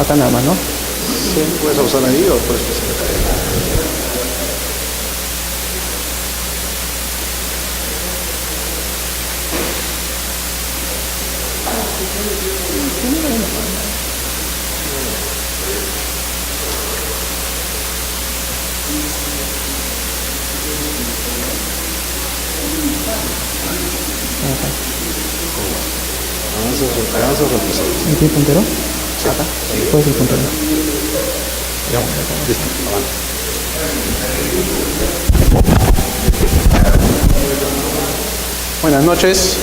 Acá nada más, ¿no? Sí, puedes usar ahí o puedes pasar acá. Avanza o retrocede. ¿Y tiene puntero? Sí. Acá. Puede ser puntero. Ya, listo, avanza. Buenas noches.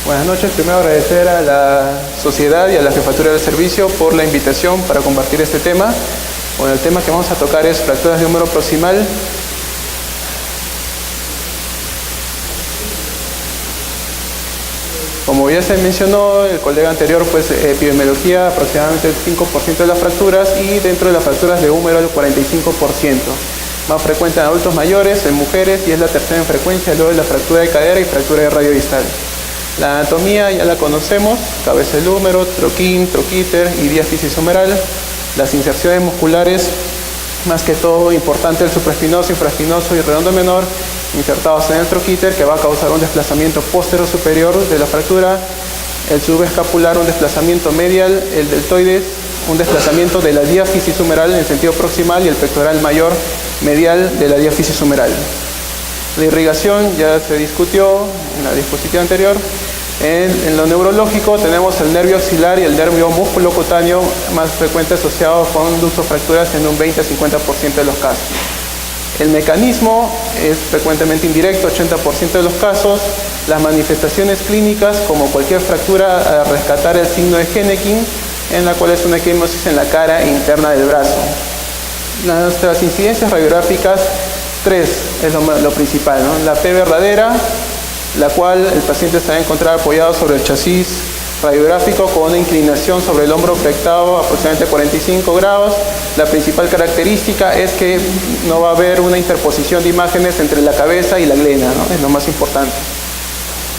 Buenas noches. Primero agradecer a la sociedad y a la jefatura del servicio por la invitación para compartir este tema. Bueno, el tema que vamos a tocar es fracturas de húmero proximal. Como ya se mencionó, el colega anterior, pues epidemiología aproximadamente el 5% de las fracturas y dentro de las fracturas de húmero el 45%. Más frecuente en adultos mayores, en mujeres y es la tercera en frecuencia, luego de la fractura de cadera y fractura de radio distal. La anatomía ya la conocemos, cabeza del húmero, troquín, troquíter y diáfisis humeral. Las inserciones musculares, más que todo importante el supraespinoso, infraespinoso y redondo menor, insertados en el troquíter, que va a causar un desplazamiento posterior-superior de la fractura, el subescapular un desplazamiento medial, el deltoides un desplazamiento de la diáfisis humeral en sentido proximal y el pectoral mayor medial de la diáfisis humeral. La irrigación ya se discutió en la diapositiva anterior. En lo neurológico tenemos el nervio axilar y el nervio musculocutáneo más frecuente asociado con luxofracturas en un 20 a 50% de los casos. El mecanismo es frecuentemente indirecto, 80% de los casos. Las manifestaciones clínicas, como cualquier fractura, a rescatar el signo de Henneking, en la cual es una equimosis en la cara interna del brazo. Nuestras incidencias radiográficas, 3 es lo principal, ¿no? La P verdadera, la cual el paciente se va a encontrar apoyado sobre el chasis radiográfico con una inclinación sobre el hombro afectado aproximadamente 45 grados. La principal característica es que no va a haber una interposición de imágenes entre la cabeza y la glena, ¿no? Es lo más importante.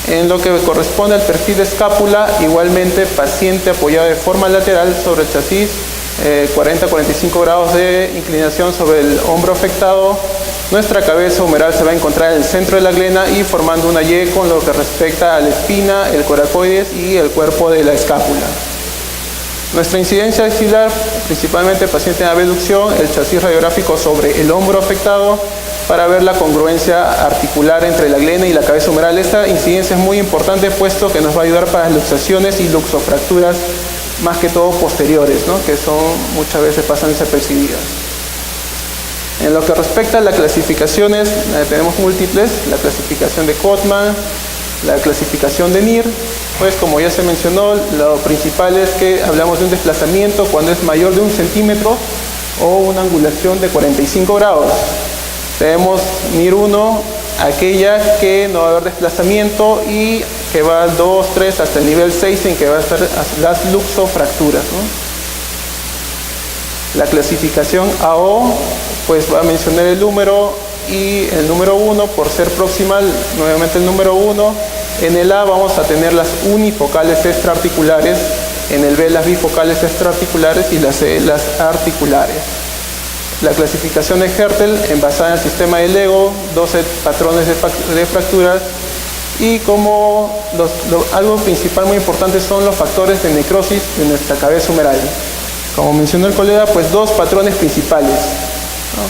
En lo que corresponde al perfil de escápula, igualmente paciente apoyado de forma lateral sobre el chasis, 40-45 grados de inclinación sobre el hombro afectado. Nuestra cabeza humeral se va a encontrar en el centro de la glena y formando una Y con lo que respecta a la espina, el coracoides y el cuerpo de la escápula. Nuestra incidencia axilar, principalmente paciente en abducción, el chasis radiográfico sobre el hombro afectado para ver la congruencia articular entre la glena y la cabeza humeral. Esta incidencia es muy importante puesto que nos va a ayudar para las luxaciones y luxofracturas más que todo posteriores, ¿no? Que son muchas veces pasan desapercibidas. En lo que respecta a las clasificaciones, tenemos múltiples, la clasificación de Cotman, la clasificación de NIR, pues como ya se mencionó, lo principal es que hablamos de un desplazamiento cuando es mayor de 1 centímetro o una angulación de 45 grados. Tenemos NIR 1, aquella que no va a haber desplazamiento y que va al 2, 3 hasta el nivel 6 en que va a estar las luxofracturas, ¿no? La clasificación AO, pues va a mencionar el número y el número 1 por ser proximal, nuevamente el número 1. En el A vamos a tener las unifocales extraarticulares, en el B las bifocales extraarticulares y las C las articulares. La clasificación de Hertel, basada en el sistema de Lego, 12 patrones de fracturas, y como algo principal muy importante son los factores de necrosis de nuestra cabeza humeral. Como mencionó el colega, pues 2 patrones principales, ¿no?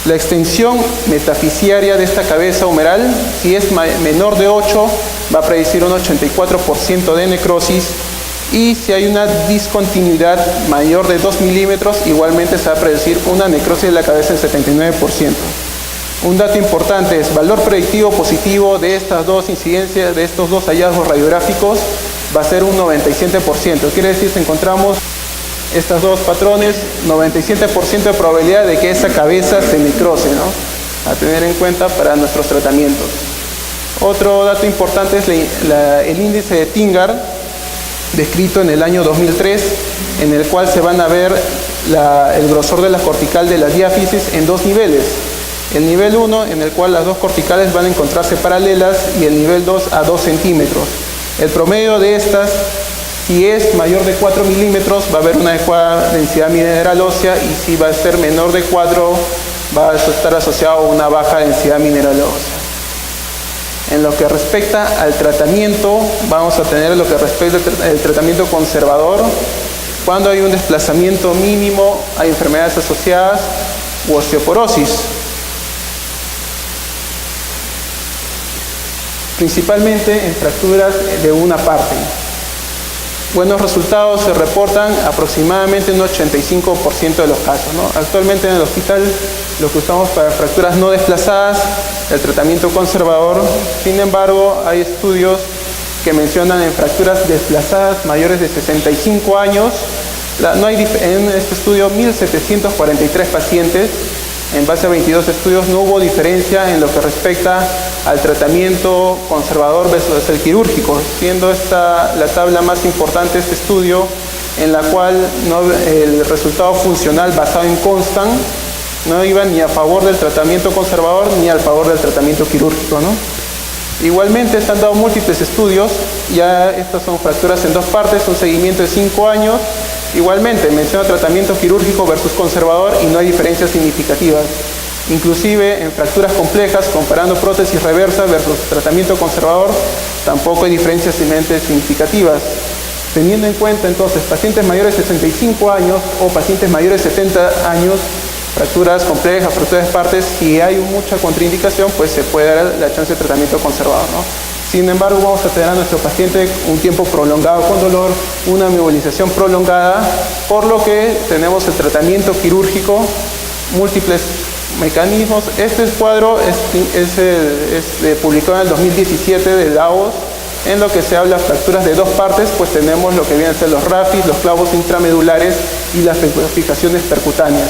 La extensión metafisiaria de esta cabeza humeral, si es menor de 8, va a predecir un 84% de necrosis, y si hay una discontinuidad mayor de 2 milímetros, igualmente se va a predecir una necrosis de la cabeza en 79%. Un dato importante es valor predictivo positivo de estas dos incidencias, de estos 2 hallazgos radiográficos, va a ser un 97%. Quiere decir que encontramos estos 2 patrones, 97% de probabilidad de que esa cabeza se necrose, ¿no? A tener en cuenta para nuestros tratamientos. Otro dato importante es el índice de Tingar, descrito en el año 2003, en el cual se van a ver el grosor de la cortical de la diáfisis en 2 niveles. El nivel 1, en el cual las 2 corticales van a encontrarse paralelas, y el nivel 2 a 2 centímetros. El promedio de estas, si es mayor de 4 milímetros, va a haber una adecuada densidad mineral ósea, y si va a ser menor de 4, va a estar asociado a una baja densidad mineral ósea. En lo que respecta al tratamiento, vamos a tener lo que respecta al tratamiento conservador. Cuando hay un desplazamiento mínimo, hay enfermedades asociadas u osteoporosis. Principalmente en fracturas de una parte. Buenos resultados se reportan aproximadamente en un 85% de los casos, ¿no? Actualmente en el hospital lo que usamos para fracturas no desplazadas, el tratamiento conservador. Sin embargo, hay estudios que mencionan en fracturas desplazadas mayores de 65 años. En este estudio, 1.743 pacientes. En base a 22 estudios no hubo diferencia en lo que respecta al tratamiento conservador versus el quirúrgico, siendo esta la tabla más importante de este estudio, en la cual el resultado funcional basado en Constant no iba ni a favor del tratamiento conservador ni a favor del tratamiento quirúrgico, ¿no? Igualmente se han dado múltiples estudios, ya estas son fracturas en dos partes, un seguimiento de 5 años. Igualmente menciona tratamiento quirúrgico versus conservador y no hay diferencias significativas. Inclusive en fracturas complejas, comparando prótesis reversa versus tratamiento conservador, tampoco hay diferencias significativas. Teniendo en cuenta entonces pacientes mayores de 65 años o pacientes mayores de 70 años, fracturas complejas, fracturas de partes, si hay mucha contraindicación, pues se puede dar la chance de tratamiento conservador, ¿no? Sin embargo, vamos a tener a nuestro paciente un tiempo prolongado con dolor, una movilización prolongada, por lo que tenemos el tratamiento quirúrgico, múltiples mecanismos. Este cuadro es publicado en el 2017 de Laos, en lo que se habla de fracturas de dos partes, pues tenemos lo que vienen a ser los rafis, los clavos intramedulares y las fijaciones percutáneas.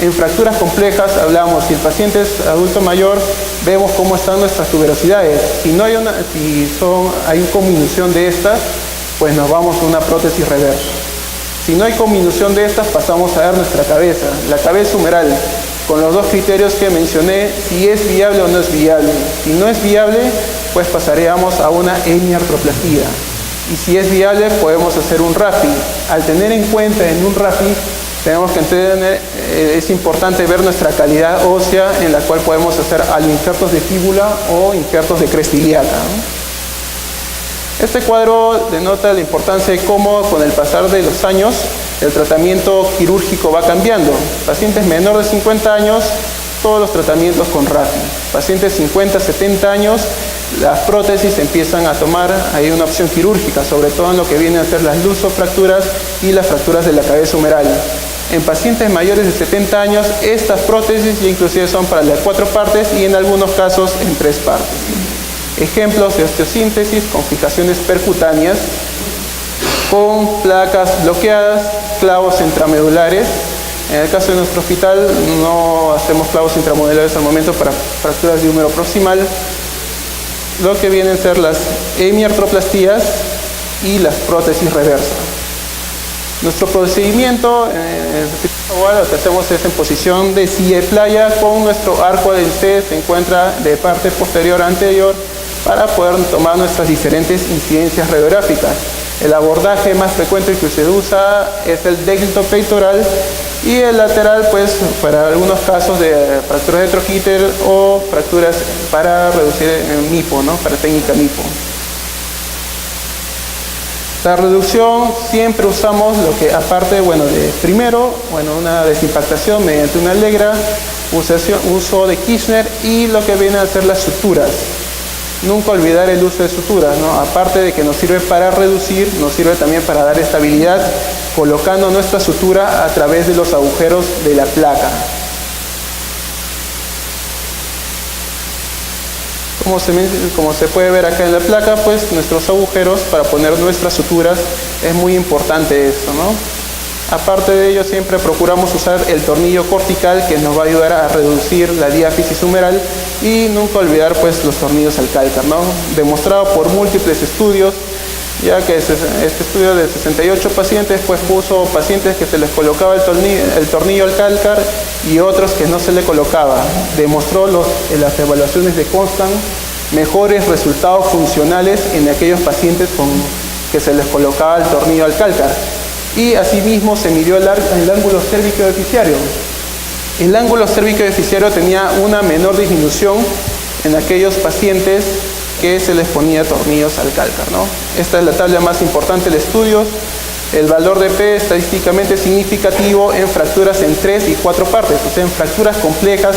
En fracturas complejas hablamos, si el paciente es adulto mayor, vemos cómo están nuestras tuberosidades. Si hay cominución de estas, pues nos vamos a una prótesis reversa. Si no hay cominución de estas, pasamos a ver nuestra cabeza, la cabeza humeral, con los dos criterios que mencioné, si es viable o no es viable. Si no es viable, pues pasaríamos a una hemiartroplastía. Y si es viable, podemos hacer un RAFI. Al tener en cuenta en un RAFI, tenemos que entender, es importante ver nuestra calidad ósea, en la cual podemos hacer injertos de fíbula o injertos de cresta ilíaca, ¿no? Este cuadro denota la importancia de cómo con el pasar de los años el tratamiento quirúrgico va cambiando. Pacientes menores de 50 años, todos los tratamientos con RAFI. Pacientes 50, 70 años, las prótesis empiezan a tomar ahí una opción quirúrgica, sobre todo en lo que vienen a ser las lusofracturas y las fracturas de la cabeza humeral. En pacientes mayores de 70 años, estas prótesis ya inclusive son para las 4 partes y en algunos casos en 3 partes. Ejemplos de osteosíntesis con fijaciones percutáneas, con placas bloqueadas, clavos intramedulares. En el caso de nuestro hospital no hacemos clavos intramedulares al momento para fracturas de húmero proximal. Lo que vienen a ser las hemiartroplastías y las prótesis reversas. Nuestro procedimiento lo que hacemos es en posición de silla de playa, con nuestro arco del C se encuentra de parte posterior a anterior para poder tomar nuestras diferentes incidencias radiográficas. El abordaje más frecuente que se usa es el declitopeitoral y el lateral, pues para algunos casos de fracturas de troquíter o fracturas para reducir el MIPO, ¿no? Para técnica MIPO. La reducción siempre usamos lo que aparte, una desimpactación mediante una alegra, uso de Kirchner y lo que viene a ser las suturas. Nunca olvidar el uso de suturas, ¿no? Aparte de que nos sirve para reducir, nos sirve también para dar estabilidad, colocando nuestra sutura a través de los agujeros de la placa. Como se puede ver acá en la placa, pues nuestros agujeros para poner nuestras suturas, es muy importante esto, ¿no? Aparte de ello, siempre procuramos usar el tornillo cortical, que nos va a ayudar a reducir la diáfisis humeral, y nunca olvidar pues los tornillos Alcalcar, ¿no? Demostrado por múltiples estudios, ya que este estudio de 68 pacientes pues puso pacientes que se les colocaba el tornillo Alcalcar y otros que no se le colocaba. Demostró las evaluaciones de Constant mejores resultados funcionales en aquellos pacientes que se les colocaba el tornillo Alcalcar. Y asimismo se midió el ángulo cérvico deficiario. El ángulo cérvico deficiario tenía una menor disminución en aquellos pacientes que se les ponía tornillos Alcalcar, ¿no? Esta es la tabla más importante del estudio. El valor de P estadísticamente significativo en fracturas en 3 y 4 partes, o sea, en fracturas complejas,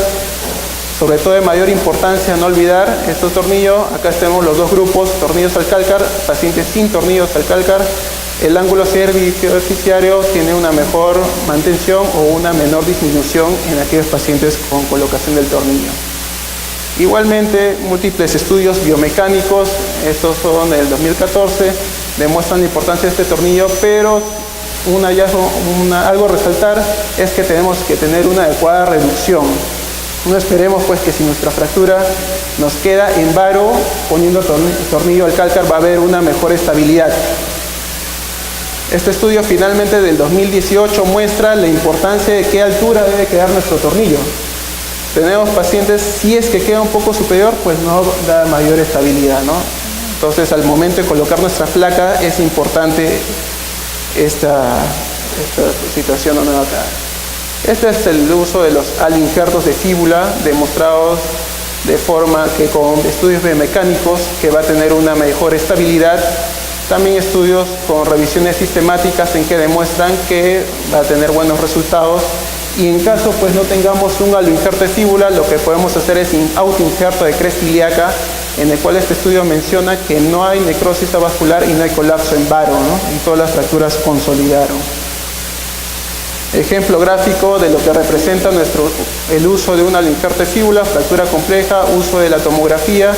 sobre todo de mayor importancia, no olvidar estos tornillos. Acá tenemos los dos grupos, tornillos Alcalcar, pacientes sin tornillos Alcalcar. El ángulo cérvico deficiario tiene una mejor mantención o una menor disminución en aquellos pacientes con colocación del tornillo. Igualmente, múltiples estudios biomecánicos, estos son del 2014, demuestran la importancia de este tornillo, pero un hallazgo, algo a resaltar es que tenemos que tener una adecuada reducción. No esperemos pues que si nuestra fractura nos queda en varo, poniendo tornillo Alcalcar va a haber una mejor estabilidad. Este estudio finalmente del 2018 muestra la importancia de qué altura debe quedar nuestro tornillo. Tenemos pacientes, si es que queda un poco superior, pues no da mayor estabilidad, ¿no? Entonces, al momento de colocar nuestra placa, es importante esta situación nueva acá. Este es el uso de los injertos de fíbula, demostrados de forma que con estudios biomecánicos, que va a tener una mejor estabilidad. También estudios con revisiones sistemáticas en que demuestran que va a tener buenos resultados. Y en caso pues no tengamos un aloinjerto de fíbula, lo que podemos hacer es autoinjerto de cresta ilíaca, en el cual este estudio menciona que no hay necrosis avascular y no hay colapso en varo, ¿no? Y todas las fracturas consolidaron. Ejemplo gráfico de lo que representa el uso de un aloinjerto de fíbula, fractura compleja, uso de la tomografía,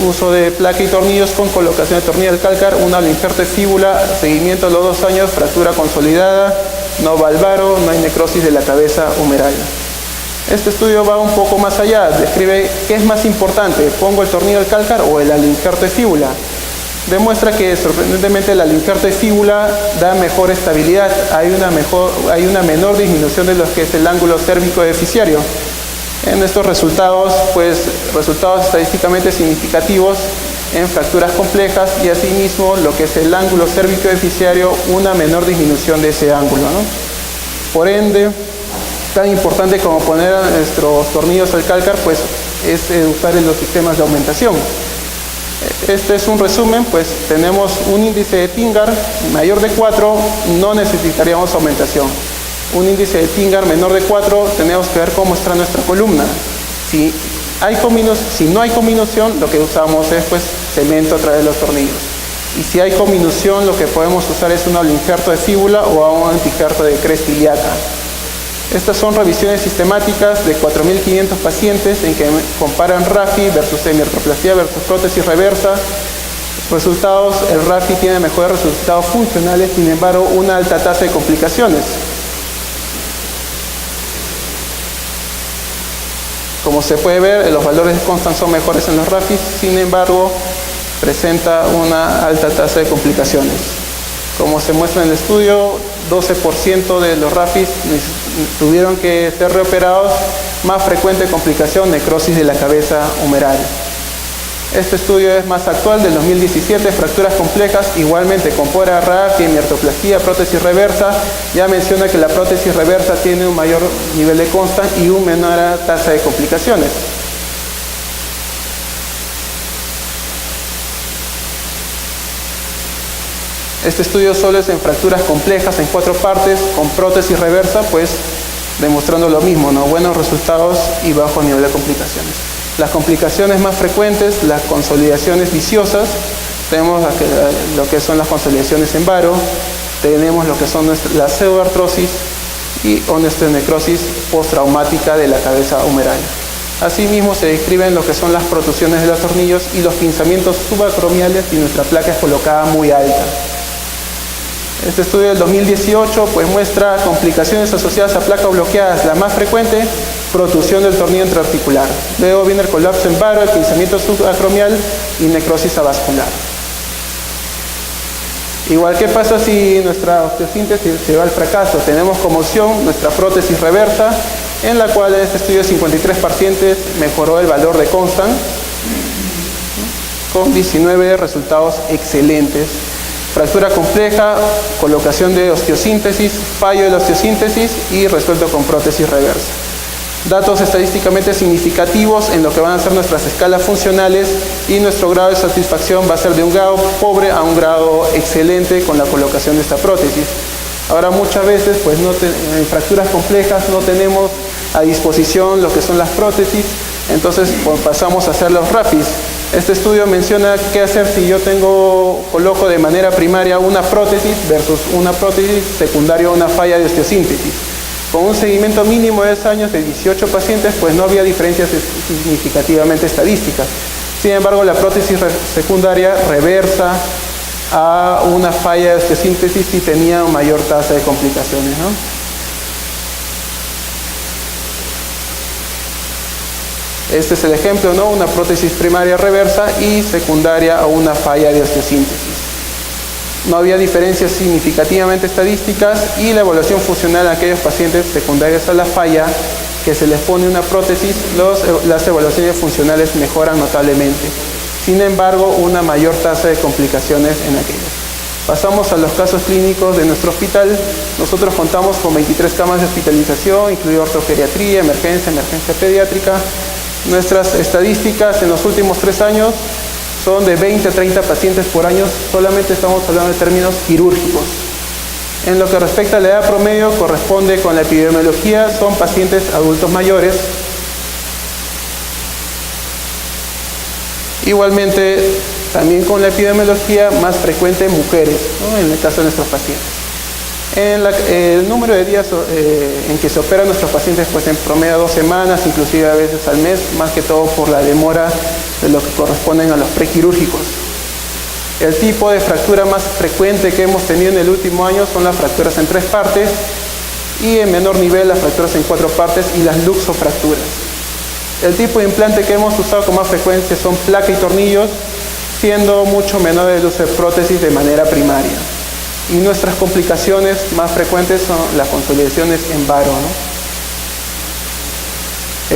uso de placa y tornillos con colocación de tornillo Alcalcar, un aloinjerto de fíbula, seguimiento a los 2 años, fractura consolidada, no va al varo, no hay necrosis de la cabeza humeral. Este estudio va un poco más allá, describe qué es más importante, pongo el tornillo Alcalcar o el aloinjerto de fíbula. Demuestra que sorprendentemente el aloinjerto de fíbula da mejor estabilidad, hay una menor disminución de lo que es el ángulo cérvico deficiario. En estos resultados, pues resultados estadísticamente significativos en fracturas complejas y asimismo lo que es el ángulo cérvico deficiario, una menor disminución de ese ángulo, ¿no? Por ende, tan importante como poner a nuestros tornillos Alcalcar, pues es usar en los sistemas de aumentación. Este es un resumen, pues tenemos un índice de Tingar mayor de 4, no necesitaríamos aumentación. Un índice de Tingar menor de 4, tenemos que ver cómo está nuestra columna. Si no hay comminución, lo que usamos es pues cemento a través de los tornillos. Y si hay comminución, lo que podemos usar es un aloinjerto de fíbula o un antijerto de cresta ilíaca. Estas son revisiones sistemáticas de 4.500 pacientes en que comparan RAFI versus hemiartroplastia versus prótesis reversa. Resultados, el RAFI tiene mejores resultados funcionales, sin embargo, una alta tasa de complicaciones. Como se puede ver, los valores de Constant son mejores en los RAFI, sin embargo, presenta una alta tasa de complicaciones. Como se muestra en el estudio, 12% de los RAFIs tuvieron que ser reoperados, más frecuente complicación, necrosis de la cabeza humeral. Este estudio es más actual, del 2017, fracturas complejas, igualmente con pora, RAFI, hemiartroplastia, prótesis reversa. Ya menciona que la prótesis reversa tiene un mayor nivel de Constant y una menor tasa de complicaciones. Este estudio solo es en fracturas complejas en 4 partes con prótesis reversa, pues demostrando lo mismo, ¿no? Buenos resultados y bajo nivel de complicaciones. Las complicaciones más frecuentes, las consolidaciones viciosas, tenemos lo que son las consolidaciones en varo, tenemos lo que son la pseudoartrosis y osteonecrosis postraumática de la cabeza humeral. Asimismo se describen lo que son las protusiones de los tornillos y los pinzamientos subacromiales si nuestra placa es colocada muy alta. Este estudio del 2018 pues muestra complicaciones asociadas a placas bloqueadas. La más frecuente, protusión del tornillo intraarticular. Luego viene el colapso en varo, el pinzamiento subacromial y necrosis avascular. Igual, ¿qué pasa si nuestra osteosíntesis se va al fracaso? Tenemos como opción nuestra prótesis reversa, en la cual en este estudio de 53 pacientes mejoró el valor de Constant. con 19 resultados excelentes. Fractura compleja, colocación de osteosíntesis, fallo de la osteosíntesis y resuelto con prótesis reversa. Datos estadísticamente significativos en lo que van a ser nuestras escalas funcionales, y nuestro grado de satisfacción va a ser de un grado pobre a un grado excelente con la colocación de esta prótesis. Ahora, muchas veces pues en fracturas complejas no tenemos a disposición lo que son las prótesis, entonces pues, pasamos a hacer los RAPIs. Este estudio menciona qué hacer si yo coloco de manera primaria una prótesis versus una prótesis secundaria, una falla de osteosíntesis. Con un seguimiento mínimo de 10 años de 18 pacientes, pues no había diferencias significativamente estadísticas. Sin embargo, la prótesis secundaria reversa a una falla de osteosíntesis y tenía mayor tasa de complicaciones, ¿no? Este es el ejemplo, ¿no? Una prótesis primaria reversa y secundaria a una falla de osteosíntesis. No había diferencias significativamente estadísticas, y la evaluación funcional en aquellos pacientes secundarios a la falla que se les pone una prótesis, las evaluaciones funcionales mejoran notablemente. Sin embargo, una mayor tasa de complicaciones en aquellos. Pasamos a los casos clínicos de nuestro hospital. Nosotros contamos con 23 camas de hospitalización, incluido ortogeriatría, emergencia pediátrica. Nuestras estadísticas en los últimos 3 años son de 20 a 30 pacientes por año. Solamente estamos hablando de términos quirúrgicos. En lo que respecta a la edad promedio, corresponde con la epidemiología, son pacientes adultos mayores. Igualmente, también con la epidemiología, más frecuente en mujeres, ¿no? En el caso de nuestros pacientes. El número de días en que se operan nuestros pacientes, pues en promedio 2 semanas, inclusive a veces al mes, más que todo por la demora de lo que corresponden a los prequirúrgicos. El tipo de fractura más frecuente que hemos tenido en el último año son las fracturas en 3 partes, y en menor nivel las fracturas en 4 partes y las luxofracturas. El tipo de implante que hemos usado con más frecuencia son placa y tornillos, siendo mucho menor el uso de prótesis de manera primaria. Y nuestras complicaciones más frecuentes son las consolidaciones en varo, ¿no?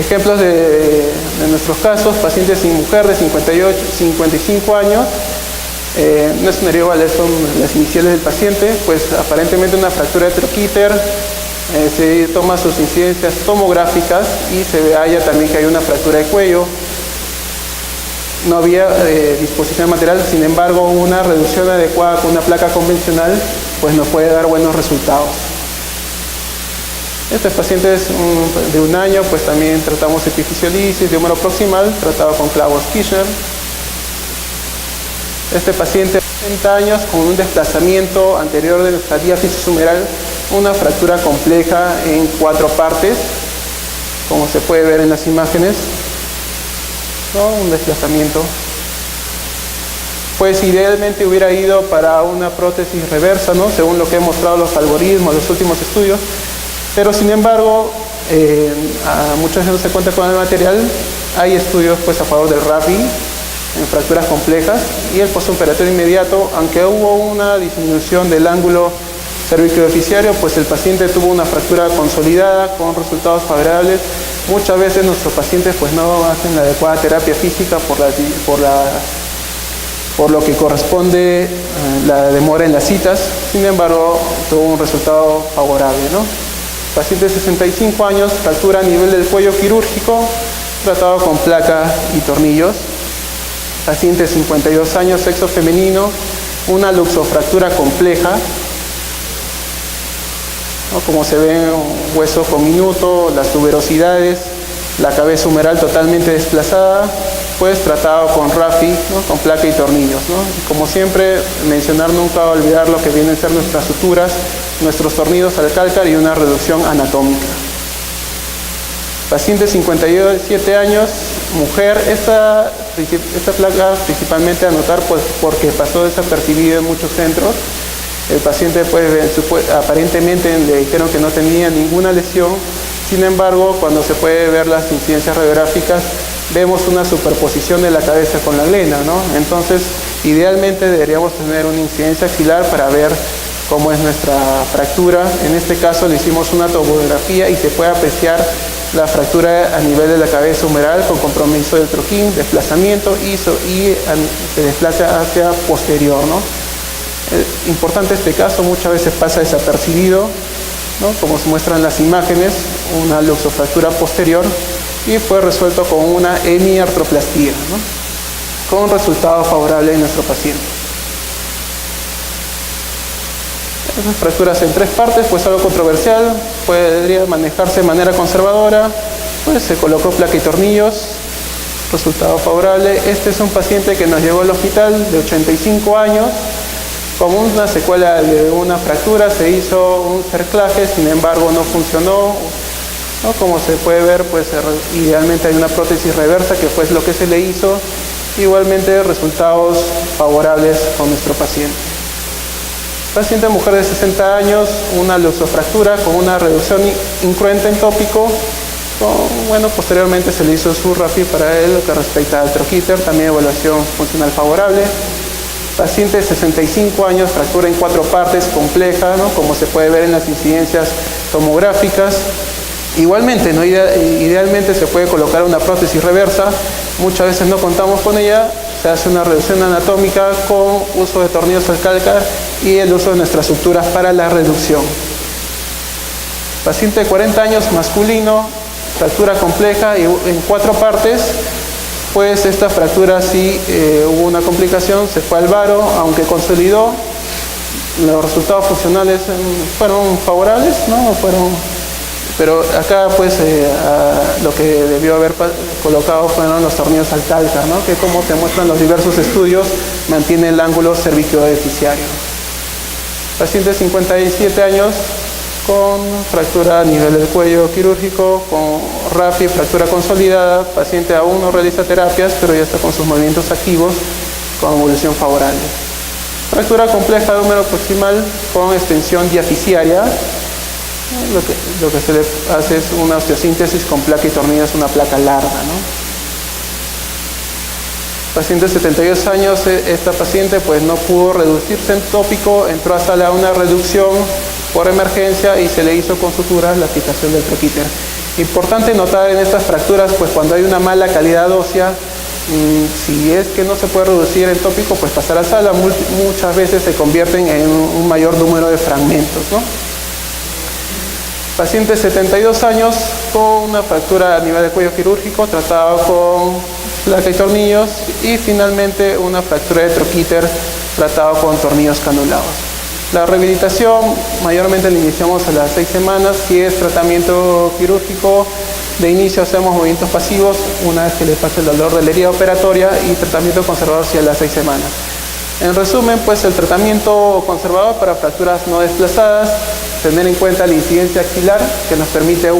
Ejemplos de nuestros casos: pacientes sin mujer de 55 años, no es un herido, son las iniciales del paciente, pues aparentemente una fractura de troquíter, se toma sus incidencias tomográficas y se halla también que hay una fractura de cuello. No había disposición de material, sin embargo una reducción adecuada con una placa convencional pues nos puede dar buenos resultados. Estos pacientes de 1 año, pues también tratamos epifisiolisis de húmero proximal, tratado con clavos Kirchner. Este paciente de 30 años con un desplazamiento anterior de nuestra diáfisis humeral, una fractura compleja en 4 partes, como se puede ver en las imágenes, ¿no? Un desplazamiento. Pues idealmente hubiera ido para una prótesis reversa, ¿no? Según lo que han mostrado los algoritmos, los últimos estudios, pero sin embargo, muchas veces no se cuenta con el material. Hay estudios pues a favor del RAPI en fracturas complejas, y el postoperatorio inmediato, aunque hubo una disminución del ángulo cervicodeficiario, pues el paciente tuvo una fractura consolidada con resultados favorables. Muchas veces nuestros pacientes pues no hacen la adecuada terapia física por lo que corresponde la demora en las citas. Sin embargo, tuvo un resultado favorable, ¿no? Paciente de 65 años, fractura a nivel del cuello quirúrgico, tratado con placa y tornillos. Paciente de 52 años, sexo femenino, una luxofractura compleja, ¿no? Como se ve, un hueso comminuto, las tuberosidades, la cabeza humeral totalmente desplazada, pues tratado con RAFI, ¿no? Con placa y tornillos, ¿no? Y como siempre, mencionar, nunca olvidar lo que vienen a ser nuestras suturas, nuestros tornillos al cálcar y una reducción anatómica. Paciente 57 años, mujer. Esta placa principalmente a notar pues porque pasó desapercibido en muchos centros. El paciente pues aparentemente le dijeron que no tenía ninguna lesión. Sin embargo, cuando se puede ver las incidencias radiográficas, vemos una superposición de la cabeza con la glena, ¿no? Entonces, idealmente deberíamos tener una incidencia axilar para ver cómo es nuestra fractura. En este caso le hicimos una tomografía y se puede apreciar la fractura a nivel de la cabeza humeral con compromiso del troquín, desplazamiento y se desplaza hacia posterior, ¿no? Importante este caso, muchas veces pasa desapercibido, ¿no? Como se muestran en las imágenes, una luxofractura posterior y fue resuelto con una hemiartroplastía, ¿no? Con resultado favorable en nuestro paciente. Esas fracturas en 3 partes, pues algo controversial, podría manejarse de manera conservadora, pues se colocó placa y tornillos, resultado favorable. Este es un paciente que nos llegó al hospital de 85 años, con una secuela de una fractura, se hizo un cerclaje, sin embargo no funcionó, ¿no? Como se puede ver, pues idealmente hay una prótesis reversa que fue lo que se le hizo, igualmente resultados favorables con nuestro paciente. Paciente mujer de 60 años, una luxofractura con una reducción incruenta en tópico. Posteriormente se le hizo su RAFI para él, lo que respecta al troquíter, también evaluación funcional favorable. Paciente de 65 años, fractura en 4 partes, compleja, ¿no? Como se puede ver en las incidencias tomográficas. Igualmente, ¿no? Idealmente se puede colocar una prótesis reversa, muchas veces no contamos con ella, se hace una reducción anatómica con uso de tornillos al calcar y el uso de nuestras suturas para la reducción. Paciente de 40 años, masculino, fractura compleja y en 4 partes, pues esta fractura sí hubo una complicación, se fue al varo, aunque consolidó, los resultados funcionales fueron favorables, ¿no? Pero acá pues lo que debió haber colocado fueron los tornillos al calcar, ¿no? Que como se muestran los diversos estudios, mantiene el ángulo cervicodeficiario. Paciente de 57 años con fractura a nivel del cuello quirúrgico, con RAFI, fractura consolidada, paciente aún no realiza terapias, pero ya está con sus movimientos activos, con evolución favorable. Fractura compleja de húmero proximal con extensión diaficiaria. Lo que se le hace es una osteosíntesis con placa y tornillos, una placa larga, ¿no? Paciente de 72 años, esta paciente pues no pudo reducirse en tópico, entró a sala a una reducción por emergencia y se le hizo con suturas la aplicación del troquíter. Importante notar en estas fracturas, pues cuando hay una mala calidad ósea, si es que no se puede reducir en tópico, pues pasar a sala, muchas veces se convierten en un mayor número de fragmentos, ¿no? Paciente de 72 años con una fractura a nivel del cuello quirúrgico, tratado con placa y tornillos, y finalmente una fractura de troquíter, tratado con tornillos canulados. La rehabilitación mayormente la iniciamos a las 6 semanas, si es tratamiento quirúrgico, de inicio hacemos movimientos pasivos, una vez que le pase el dolor de la herida operatoria, y tratamiento conservador si a las 6 semanas. En resumen, pues el tratamiento conservador para fracturas no desplazadas, tener en cuenta la incidencia axilar, que nos permite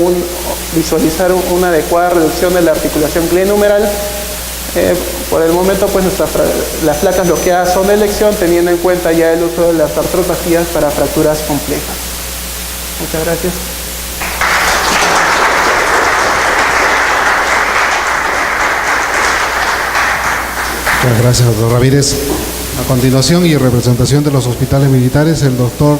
visualizar una adecuada reducción de la articulación glenohumeral. Por el momento, pues las placas bloqueadas son de elección, teniendo en cuenta ya el uso de las artroplastías para fracturas complejas. Muchas gracias. Muchas gracias, doctor Ramírez. A continuación, y en representación de los hospitales militares, el doctor